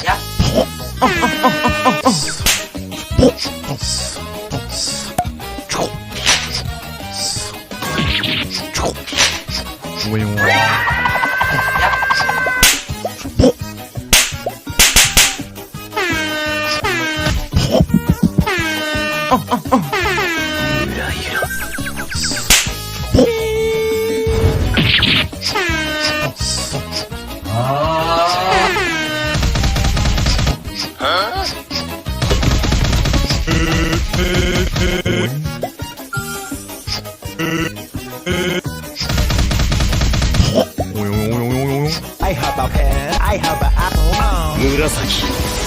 야. 조용. I have a pen, I have an apple. 紫